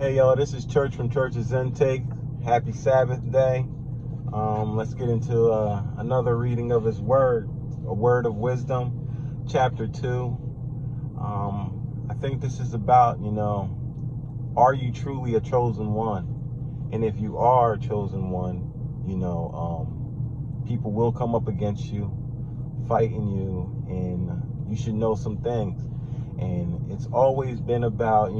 Hey y'all, this is Church from Church's Intake. Happy Sabbath day. Let's get into another reading of His Word, a word of wisdom, chapter 2. I think this is about, are you truly a chosen one? And if you are a chosen one, people will come up against you, fighting you, and you should know some things. And it's always been about,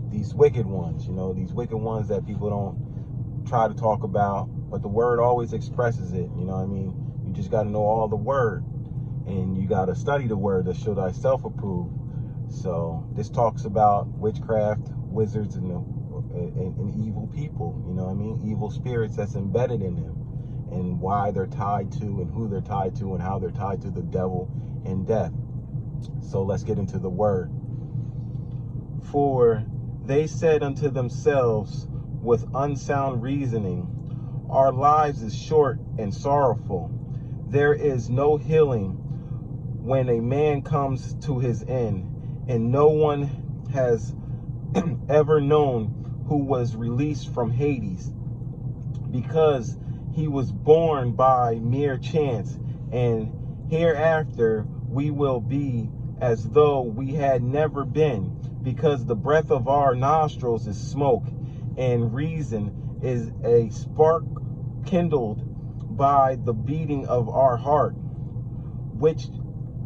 these wicked ones, these wicked ones that people don't try to talk about, but the word always expresses it. You just got to know all the word, and you got to study the word to show thyself approved. So this talks about witchcraft, wizards, and evil people, evil spirits that's embedded in them, and why they're tied to, and who they're tied to, and how they're tied to the devil and death. So let's get into the word. For they said unto themselves with unsound reasoning, our lives is short and sorrowful. There is no healing when a man comes to his end, and no one has ever known who was released from Hades, because he was born by mere chance, and hereafter we will be as though we had never been, because the breath of our nostrils is smoke, and reason is a spark kindled by the beating of our heart, which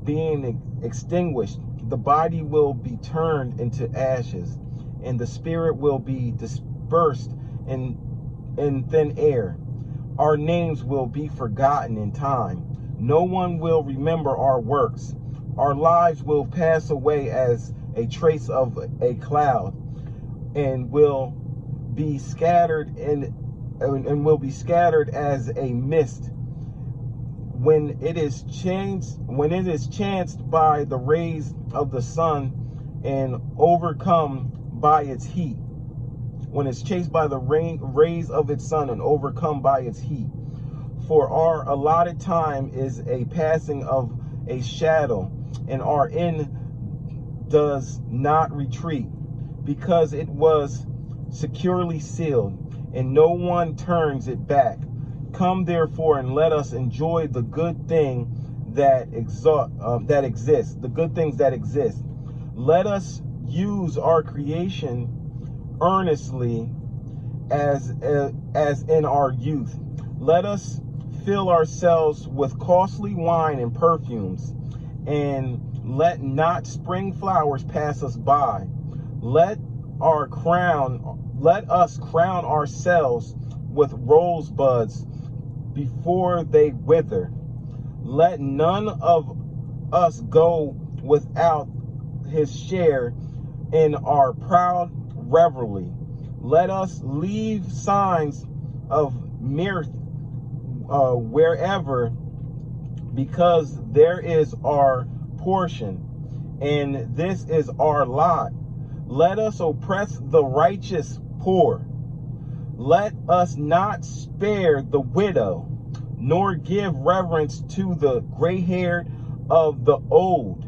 being extinguished, the body will be turned into ashes, and the spirit will be dispersed in thin air. Our names will be forgotten in time. No one will remember our works. Our lives will pass away as a trace of a cloud, and will be scattered and will be scattered as a mist when it is chanced by the rays of the sun and overcome by its heat. When it's chased by the rays of its sun and overcome by its heat. For our allotted time is a passing of a shadow, and our end does not retreat, because it was securely sealed, and no one turns it back. Come therefore, and let us enjoy the good thing that exists, the good things that exist. Let us use our creation earnestly as in our youth. Let us fill ourselves with costly wine and perfumes, and let not spring flowers pass us by. Let us crown ourselves with rosebuds before they wither. Let none of us go without his share in our proud revelry. Let us leave signs of mirth wherever, because there is our portion, and this is our lot. Let us oppress the righteous poor. Let us not spare the widow, nor give reverence to the gray-haired of the old.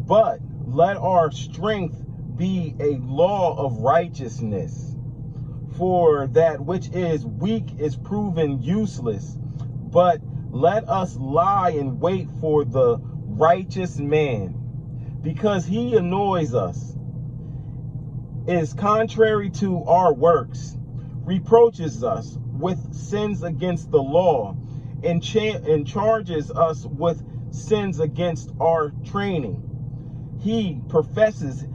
But let our strength be a law of righteousness. For that which is weak is proven useless. But let us lie in wait for the righteous man, because he annoys us, is contrary to our works, reproaches us with sins against the law, and charges us with sins against our training. He professes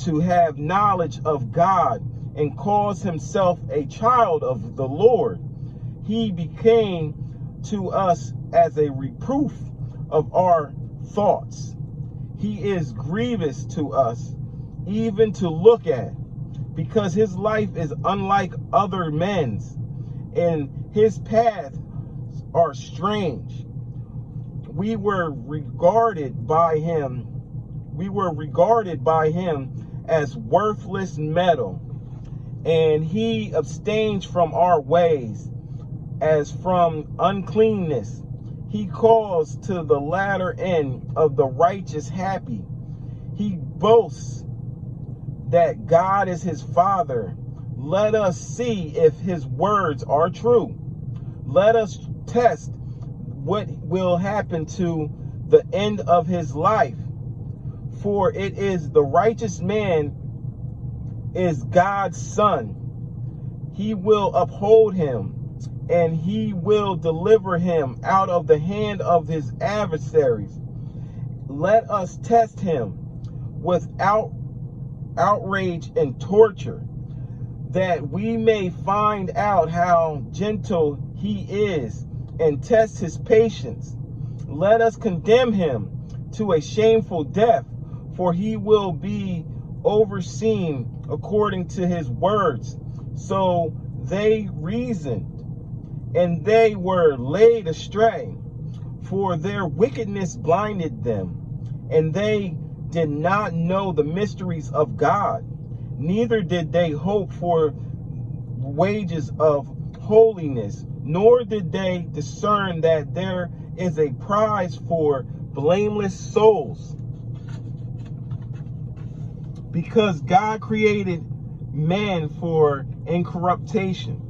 to have knowledge of God, and calls himself a child of the Lord. He became to us as a reproof of our thoughts. He is grievous to us, even to look at, because his life is unlike other men's, and his paths are strange. We were regarded by him as worthless metal, and he abstains from our ways as from uncleanness. He calls to the latter end of the righteous happy. He boasts that God is his Father, let us see if his words are true. Let us test what will happen to the end of his life. For it is the righteous man is God's son. He will uphold him, and he will deliver him out of the hand of his adversaries. Let us test him without outrage and torture, that we may find out how gentle he is and test his patience. Let us condemn him to a shameful death, for he will be overseen according to his words. So they reasoned, and they were laid astray, for their wickedness blinded them, and they did not know the mysteries of God, neither did they hope for wages of holiness, nor did they discern that there is a prize for blameless souls. Because God created man for incorruption,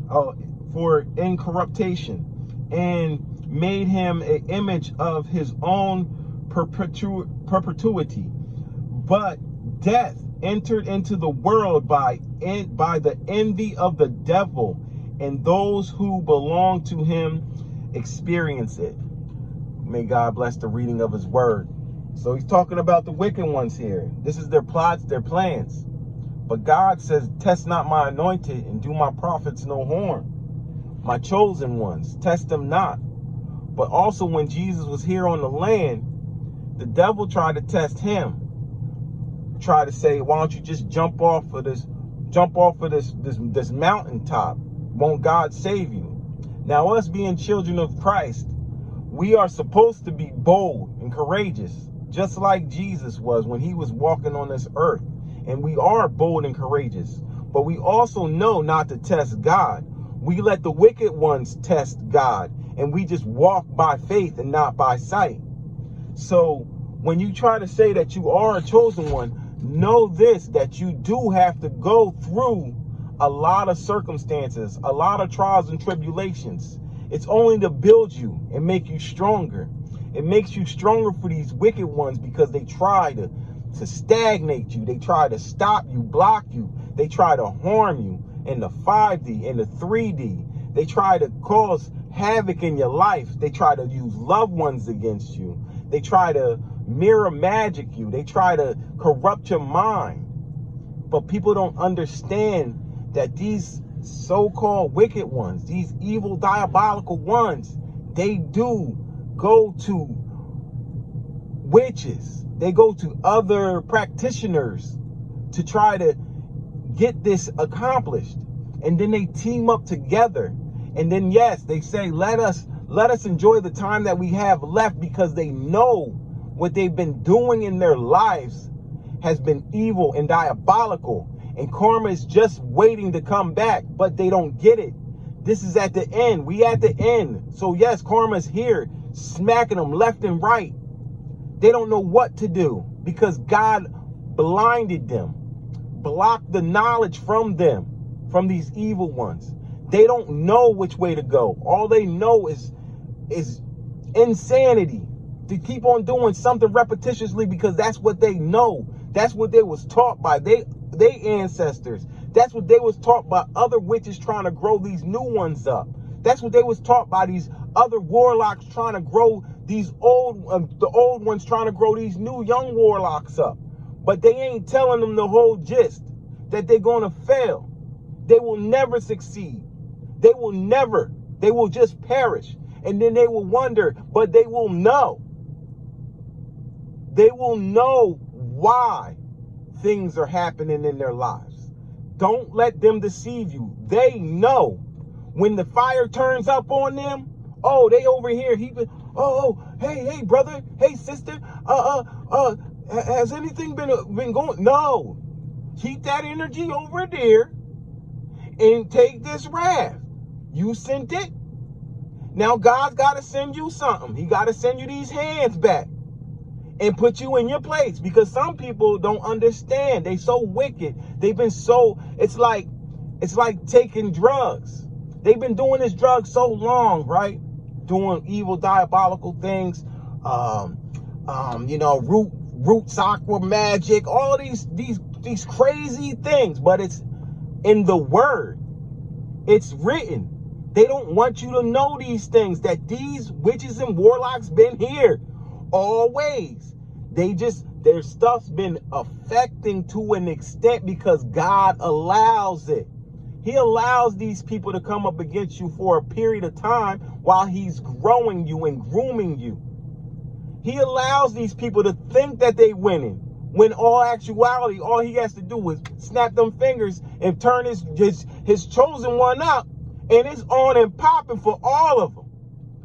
and made him an image of his own perpetuity. But death entered into the world by the envy of the devil, and those who belong to him experience it. May God bless the reading of his word. So he's talking about the wicked ones here. This is their plots, their plans. But God says, test not my anointed, and do my prophets no harm. My chosen ones, test them not. But also when Jesus was here on the land, the devil tried to test him. Try to say, why don't you just jump off of this mountaintop? Won't God save you? Now, us being children of Christ, we are supposed to be bold and courageous, just like Jesus was when he was walking on this earth. And we are bold and courageous, but we also know not to test God. We let the wicked ones test God, and we just walk by faith and not by sight. So when you try to say that you are a chosen one, know this, that you do have to go through a lot of circumstances, a lot of trials and tribulations. It's only to build you and make you stronger. It makes you stronger for these wicked ones, because they try to stagnate you. They try to stop you, block you. They try to harm you in the 5D, in the 3D. They try to cause havoc in your life. They try to use loved ones against you. They try to mirror magic you. They try to corrupt your mind. But people don't understand that these so-called wicked ones, these evil, diabolical ones, they do go to witches. They go to other practitioners to try to get this accomplished. And then they team up together. And then, yes, they say, let us enjoy the time that we have left, because they know what they've been doing in their lives has been evil and diabolical. And karma is just waiting to come back, but they don't get it. This is at the end. We at the end. So yes, karma's here, smacking them left and right. They don't know what to do, because God blinded them, blocked the knowledge from them, from these evil ones. They don't know which way to go. All they know is insanity, to keep on doing something repetitiously, because that's what they know. That's what they was taught by their ancestors. That's what they was taught by other witches trying to grow these new ones up. That's what they was taught by these other warlocks trying to grow these the old ones trying to grow these new young warlocks up. But they ain't telling them the whole gist, that they're going to fail. They will never succeed. They will just perish. And then they will wonder, but they will know. They will know why things are happening in their lives. Don't let them deceive you. They know when the fire turns up on them. Oh, they over here. Hey, brother. Hey, sister. Has anything been going? No. Keep that energy over there and take this wrath. You sent it. Now God's got to send you something. He got to send you these hands back. and put you in your place, because some people don't understand. They so wicked. They've been so, it's like taking drugs. They've been doing this drug so long, right? Doing evil, diabolical things. Roots, aqua magic, all these crazy things, but it's in the word. It's written. They don't want you to know these things, that these witches and warlocks been here always. Their stuff's been affecting to an extent because God allows it. He allows these people to come up against you for a period of time while he's growing you and grooming you. He allows these people to think that they winning, when all actuality, all he has to do is snap them fingers and turn his chosen one up, and it's on and popping for all of them.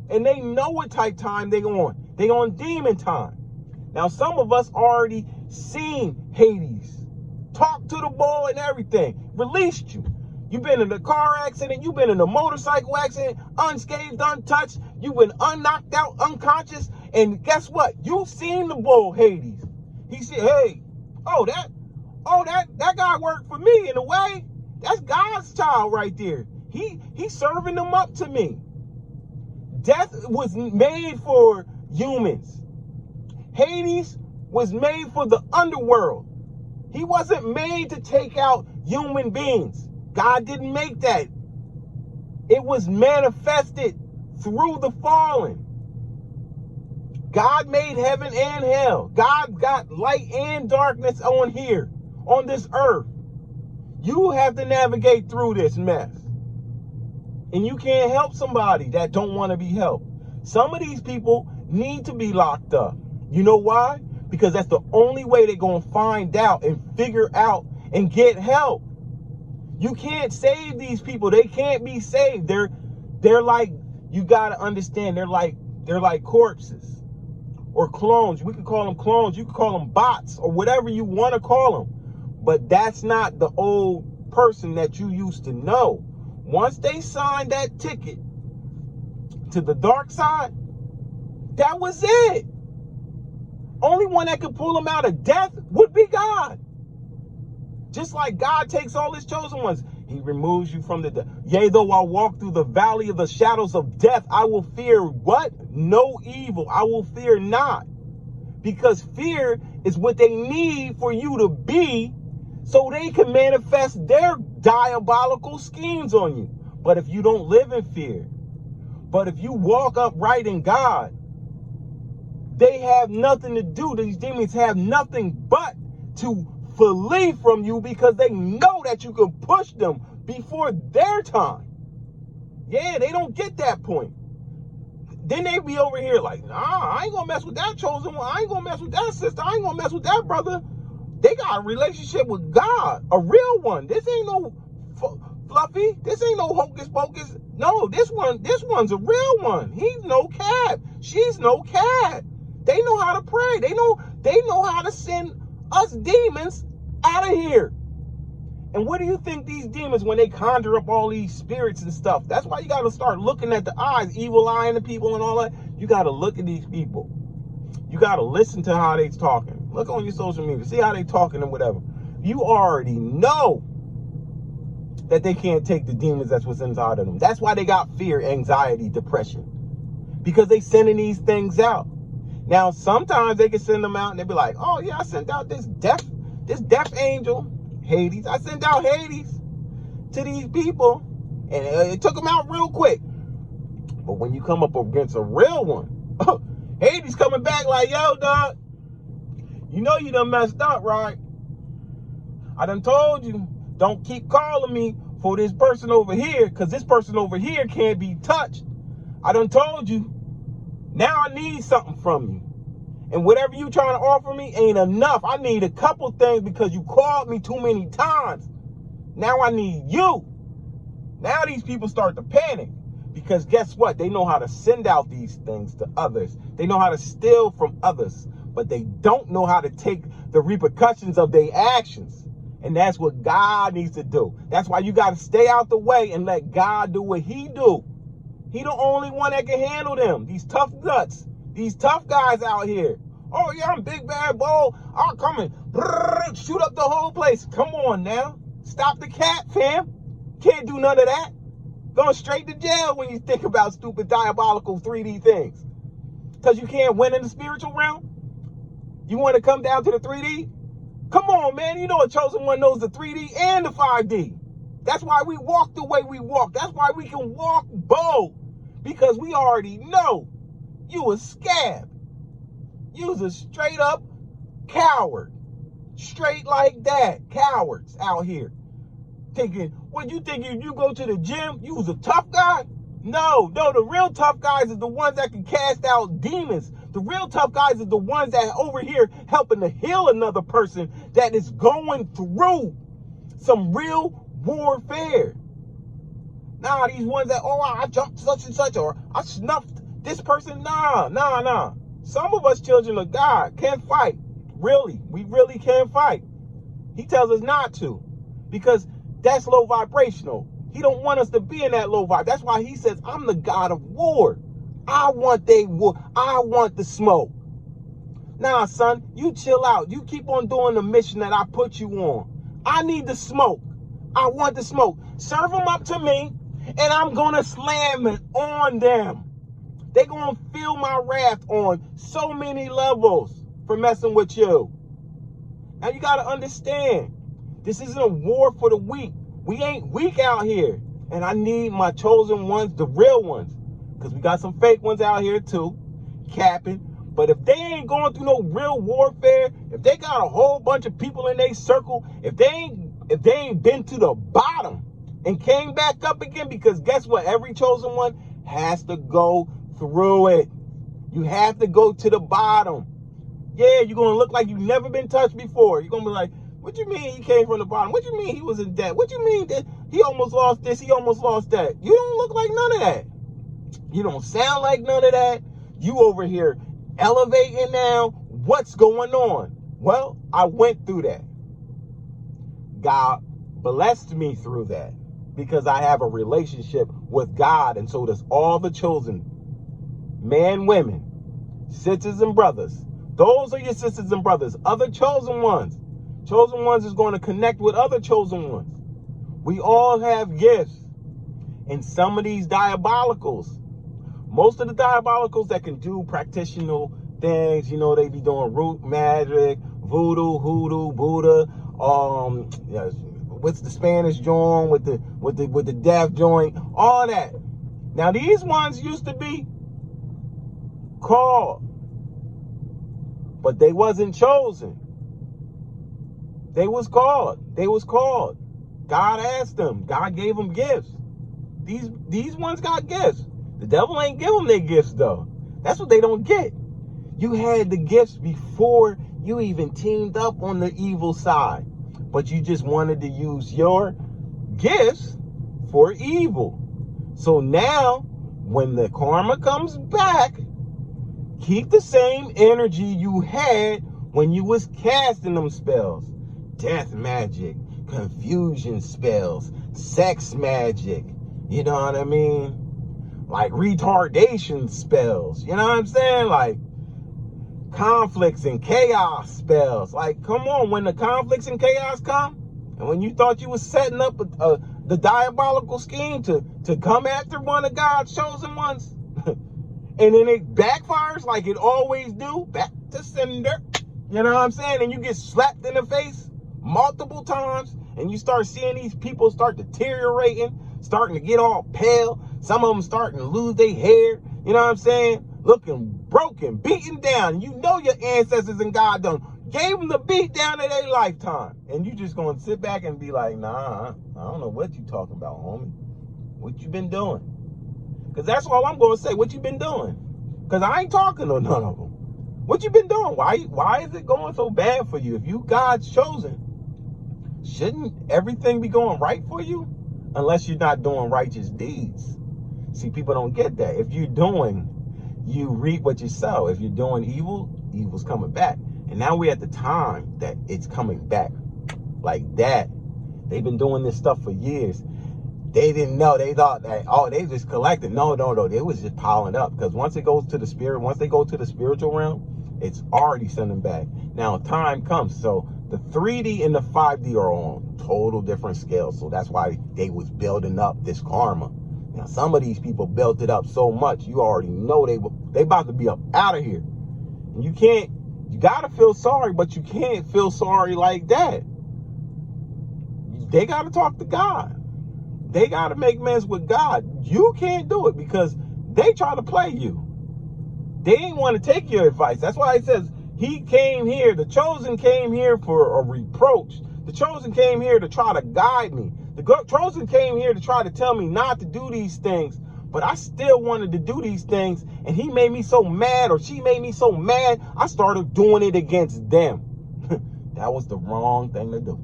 And they know what type time they on. They on demon time. Now, some of us already seen Hades. Talked to the bull and everything. Released you. You've been in a car accident. You've been in a motorcycle accident. Unscathed, untouched. You've been unknocked out, unconscious. And guess what? You've seen the bull, Hades. He said, hey, that guy worked for me in a way. That's God's child right there. He's serving them up to me. Death was made for humans. Hades was made for the underworld. He wasn't made to take out human beings. God didn't make that. It was manifested through the fallen. God made heaven and hell. God got light and darkness on here, on this earth. You have to navigate through this mess. And you can't help somebody that don't want to be helped. Some of these people need to be locked up. You know why? Because that's the only way they're going to find out and figure out and get help. You can't save these people. They can't be saved. They're like, you got to understand, they're like corpses or clones. We can call them clones. You can call them bots or whatever you want to call them. But that's not the old person that you used to know. Once they signed that ticket to the dark side, that was it. Only one that could pull them out of death would be God. Just like God takes all his chosen ones. He removes you from the death. Yea, though I walk through the valley of the shadows of death, I will fear what? No evil. I will fear not. Because fear is what they need for you to be so they can manifest their diabolical schemes on you. But if you don't live in fear, but if you walk upright in God, they have nothing to do. These demons have nothing but to flee from you, because they know that you can push them before their time. Yeah, they don't get that point. Then they be over here like, nah, I ain't gonna mess with that chosen one. I ain't gonna mess with that sister. I ain't gonna mess with that brother. They got a relationship with God, a real one. This ain't no fluffy. This ain't no hocus pocus. No, this one's a real one. He's no cat. She's no cat. They know how to pray. They know how to send us demons out of here. And what do you think these demons, when they conjure up all these spirits and stuff? That's why you got to start looking at the eyes, evil eye in the people and all that. You got to look at these people. You got to listen to how they talking. Look on your social media. See how they talking and whatever. You already know that they can't take the demons that's what's inside of them. That's why they got fear, anxiety, depression. Because they sending these things out. Now, sometimes they can send them out and they be like, oh, yeah, I sent out this death angel, Hades. I sent out Hades to these people, and it took them out real quick. But when you come up against a real one, Hades coming back like, yo, dog, you know you done messed up, right? I done told you, don't keep calling me for this person over here, because this person over here can't be touched. I done told you. Now I need something from you. And whatever you trying to offer me ain't enough. I need a couple things because you called me too many times. Now I need you. Now these people start to panic. Because guess what? They know how to send out these things to others. They know how to steal from others. But they don't know how to take the repercussions of their actions. And that's what God needs to do. That's why you got to stay out the way and let God do what he do. He the only one that can handle them. These tough guts, these tough guys out here Oh yeah, I'm big bad bull. I'll come and shoot up the whole place. Come on now. Stop the cat, fam. Can't do none of that. Going straight to jail when you think about stupid diabolical 3D things. Because you can't win in the spiritual realm? You want to come down to the 3D? Come on, man. You know a chosen one knows the 3D and the 5D. That's why we walk the way we walk. That's why we can walk bold. Because we already know you a scab. You was a straight up coward. Straight like that. Cowards out here. Thinking, what you think if you go to the gym, you was a tough guy? No, the real tough guys is the ones that can cast out demons. The real tough guys is the ones that over here helping to heal another person that is going through some real warfare. Nah, these ones that, oh, I jumped such and such, or I snuffed this person. Nah. Some of us children of God can't fight. Really, we really can't fight. He tells us not to, because that's low vibrational. He don't want us to be in that low vibe. That's why he says, I'm the God of war. I want war. I want the smoke. Nah, son, you chill out. You keep on doing the mission that I put you on. I need the smoke. I want the smoke. Serve them up to me, and I'm going to slam it on them. They're going to feel my wrath on so many levels for messing with you. Now, you got to understand, this isn't a war for the weak. We ain't weak out here. And I need my chosen ones, the real ones. Because we got some fake ones out here too, capping. But if they ain't going through no real warfare, if they got a whole bunch of people in their circle, if they ain't been to the bottom and came back up again, because guess what? Every chosen one has to go through it. You have to go to the bottom. Yeah, you're going to look like you've never been touched before. You're going to be like, what you mean he came from the bottom? What you mean he was in debt? What you mean that he almost lost this, he almost lost that? You don't look like none of that. You don't sound like none of that. You over here elevating now. What's going on? Well, I went through that. God blessed me through that because I have a relationship with God, and so does all the chosen men, women, sisters and brothers. Those are your sisters and brothers, other chosen ones. Chosen ones is going to connect with other chosen ones. We all have gifts. And some of these diabolicals, most of the diabolicals that can do practitioner things, you know, they be doing root magic, voodoo, hoodoo, Buddha, what's the Spanish joint with the deaf joint, all that. Now these ones used to be called, but they wasn't chosen. They was called. They was called. God asked them. God gave them gifts. These ones got gifts. The devil ain't give them their gifts, though. That's what they don't get. You had the gifts before you even teamed up on the evil side. But you just wanted to use your gifts for evil. So now, when the karma comes back, keep the same energy you had when you was casting them spells. Death magic, confusion spells, sex magic, you know what I mean? Like retardation spells, you know what I'm saying? Like conflicts and chaos spells. Like, come on, when the conflicts and chaos come, and when you thought you was setting up the diabolical scheme to come after one of God's chosen ones, and then it backfires like it always do, back to sender, you know what I'm saying? And you get slapped in the face multiple times, and you start seeing these people start deteriorating, starting to get all pale. Some of them starting to lose their hair, you know what I'm saying? Looking broken, beaten down. You know your ancestors and God done gave them the beat down of their lifetime. And you just gonna sit back and be like, nah, I don't know what you talking about, homie. What you been doing? Because that's all I'm gonna say. What you been doing? Because I ain't talking to none of them. What you been doing? Why is it going so bad for you? If you God's chosen, shouldn't everything be going right for you? Unless you're not doing righteous deeds. See, people don't get that. If you're doing, you reap what you sow. If you're doing evil, evil's coming back. And now we're at the time that it's coming back like that. They've been doing this stuff for years. They didn't know. They thought that, oh, they just collected. No. They was just piling up. Because once it goes to the spirit, once they go to the spiritual realm, it's already sending back. Now, time comes. So the 3D and the 5D are on total different scales. So that's why they was building up this karma. Now, some of these people built it up so much, you already know they about to be up out of here. And you gotta feel sorry, but you can't feel sorry like that. They gotta talk to God. They gotta make amends with God. You can't do it because they try to play you. They ain't want to take your advice. That's why it says he came here. The chosen came here for a reproach. The chosen came here to try to guide me. The chosen came here to try to tell me not to do these things, but I still wanted to do these things, and he made me so mad, or she made me so mad, I started doing it against them. That was the wrong thing to do.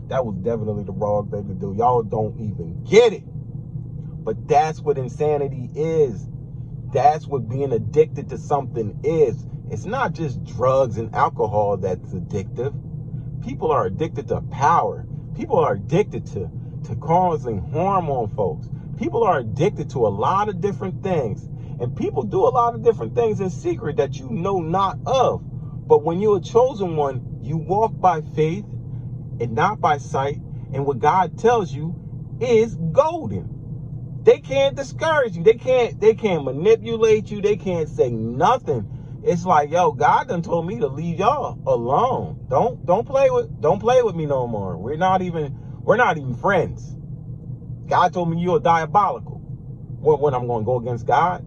That was definitely the wrong thing to do. Y'all don't even get it. But that's what insanity is. That's what being addicted to something is. It's not just drugs and alcohol that's addictive. People are addicted to power. People are addicted to causing harm on folks. People are addicted to a lot of different things. And people do a lot of different things in secret that you know not of. But when you're a chosen one, you walk by faith and not by sight. And what God tells you is golden. They can't discourage you. They can't manipulate you. They can't say nothing. It's like, yo, God done told me to leave y'all alone. Don't play with me no more. We're not even friends. God told me you're diabolical. When I'm going to go against God?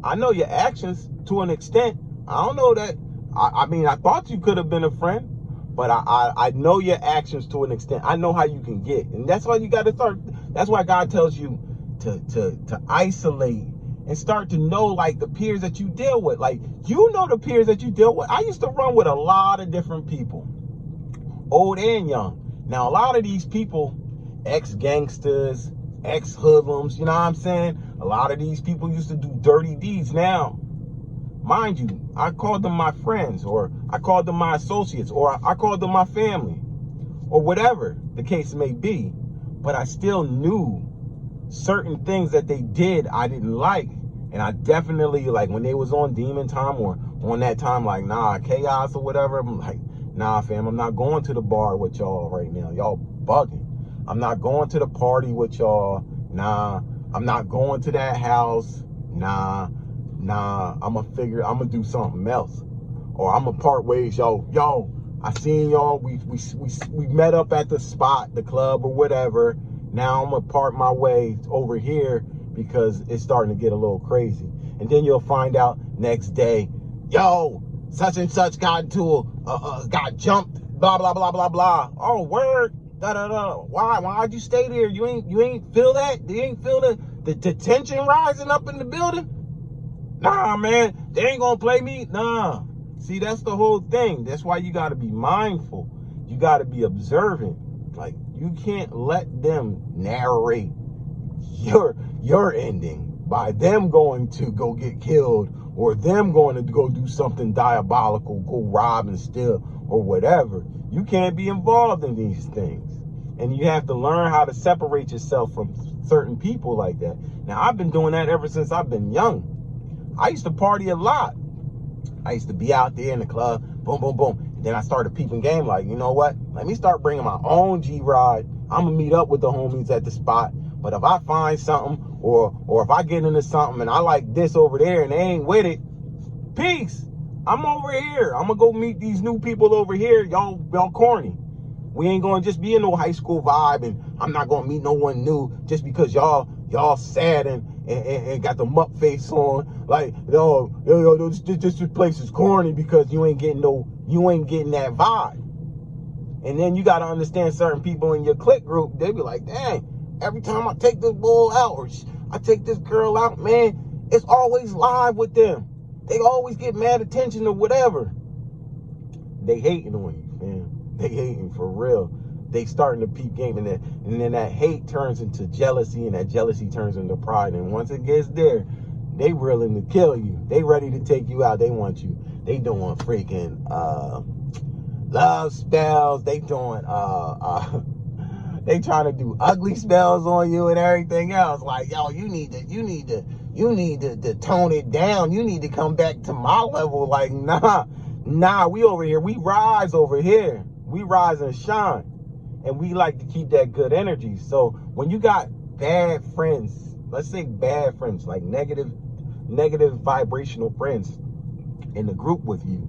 I know your actions to an extent. I don't know that. I mean, I thought you could have been a friend, but I know your actions to an extent. I know how you can get. And that's why you got to start. That's why God tells you to isolate and start to know, like, the peers that you deal with. Like, you know the peers that you deal with. I used to run with a lot of different people, old and young. Now, a lot of these people, ex-gangsters, ex-hoodlums, you know what I'm saying? A lot of these people used to do dirty deeds. Now, mind you, I called them my friends, or I called them my associates, or I called them my family, or whatever the case may be. But I still knew certain things that they did I didn't like. And I definitely, like, when they was on demon time or on that time, like, nah, chaos or whatever, I'm like, nah, fam, I'm not going to the bar with y'all right now. Y'all bugging. I'm not going to the party with y'all. Nah. I'm not going to that house. Nah. I'm gonna do something else. Or I'm gonna part ways. Yo, I seen y'all. We met up at the spot, the club or whatever. Now I'm gonna part my way over here because it's starting to get a little crazy. And then you'll find out next day, yo, such and such got jumped, blah blah blah blah blah. Oh, word, da da da. Why'd you stay there? You ain't feel that? You ain't feel the tension rising up in the building? Nah, man, they ain't gonna play me. Nah. See, that's the whole thing. That's why you gotta be mindful. You gotta be observant. Like, you can't let them narrate your ending by them going to go get killed, or them going to go do something diabolical, go rob and steal or whatever. You can't be involved in these things. And you have to learn how to separate yourself from certain people like that. Now, I've been doing that ever since I've been young. I used to party a lot. I used to be out there in the club, boom, boom, boom. And then I started peeping game, like, you know what? Let me start bringing my own G-Ride. I'm going to meet up with the homies at the spot. But if I find something, or if I get into something and I like this over there and they ain't with it, peace. I'm over here. I'm going to go meet these new people over here. Y'all corny. We ain't going to just be in no high school vibe, and I'm not going to meet no one new just because y'all sad and got the muck face on. Like, yo, this place is corny because you ain't getting that vibe. And then you got to understand certain people in your clique group, they be like, dang, every time I take this bull out or I take this girl out, man, it's always live with them. They always get mad attention or whatever. They hating on you, man. They hating for real. They starting to peep game, and then that hate turns into jealousy, and that jealousy turns into pride. And once it gets there, they willing to kill you. They ready to take you out. They want you. They doing freaking love spells. They doing They trying to do ugly spells on you and everything else. Like, yo, you need to tone it down. You need to come back to my level. Like, nah, we over here. We rise over here. We rise and shine. And we like to keep that good energy. So when you got bad friends, let's say bad friends, like negative vibrational friends in the group with you,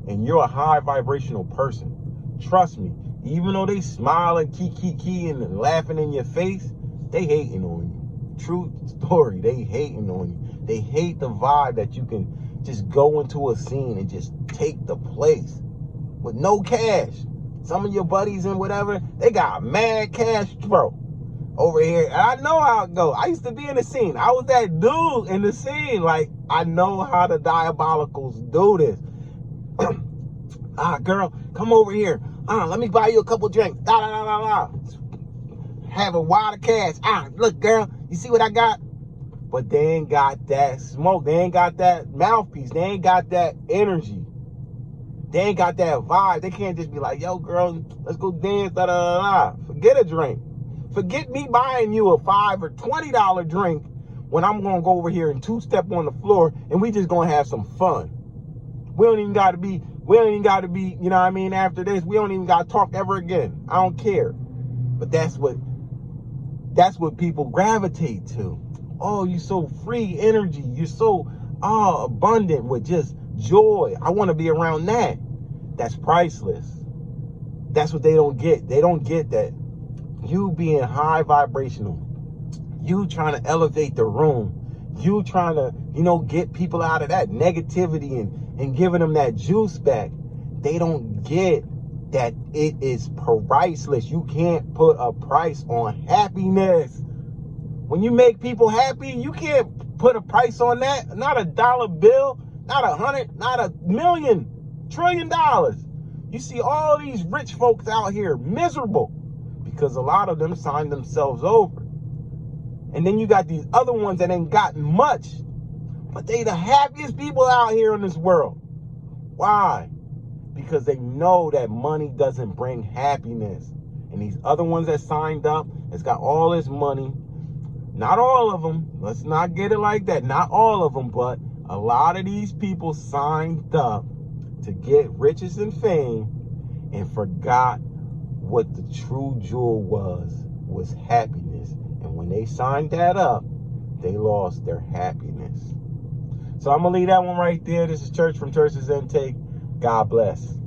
and you're a high vibrational person, trust me, even though they smile and key and laughing in your face, they hating on you. True story, they hating on you. They hate the vibe that you can just go into a scene and just take the place with no cash. Some of your buddies and whatever, they got mad cash, bro, over here. And I know how it go. I used to be in the scene. I was that dude in the scene. Like, I know how the diabolicals do this. Girl, come over here. Let me buy you a couple drinks. Have a wad of cash. Look, girl, you see what I got? But they ain't got that smoke. They ain't got that mouthpiece. They ain't got that energy. They ain't got that vibe. They can't just be like, yo, girl, let's go dance. Forget a drink. Forget me buying you a $5 or $20 drink when I'm going to go over here and two-step on the floor and we just going to have some fun. We don't even got to be, you know what I mean, after this, we don't even got to talk ever again. I don't care. But that's what people gravitate to. Oh, you're so free energy. You're so abundant with just joy. I want to be around that. That's priceless. That's what they don't get. They don't get that you being high vibrational, you trying to elevate the room, you trying to, get people out of that negativity and giving them that juice back. They don't get that it is priceless. You can't put a price on happiness. When you make people happy, you can't put a price on that. Not a dollar bill, not 100, not $1 trillion. You see all these rich folks out here miserable because a lot of them signed themselves over. And then you got these other ones that ain't gotten much, but they the happiest people out here in this world. Why? Because they know that money doesn't bring happiness. And these other ones that signed up, that's got all this money, not all of them, let's not get it like that, not all of them, but a lot of these people signed up to get riches and fame and forgot what the true jewel was happiness. And when they signed that up, they lost their happiness. So I'm going to leave that one right there. This is Church from Church's Intake. God bless.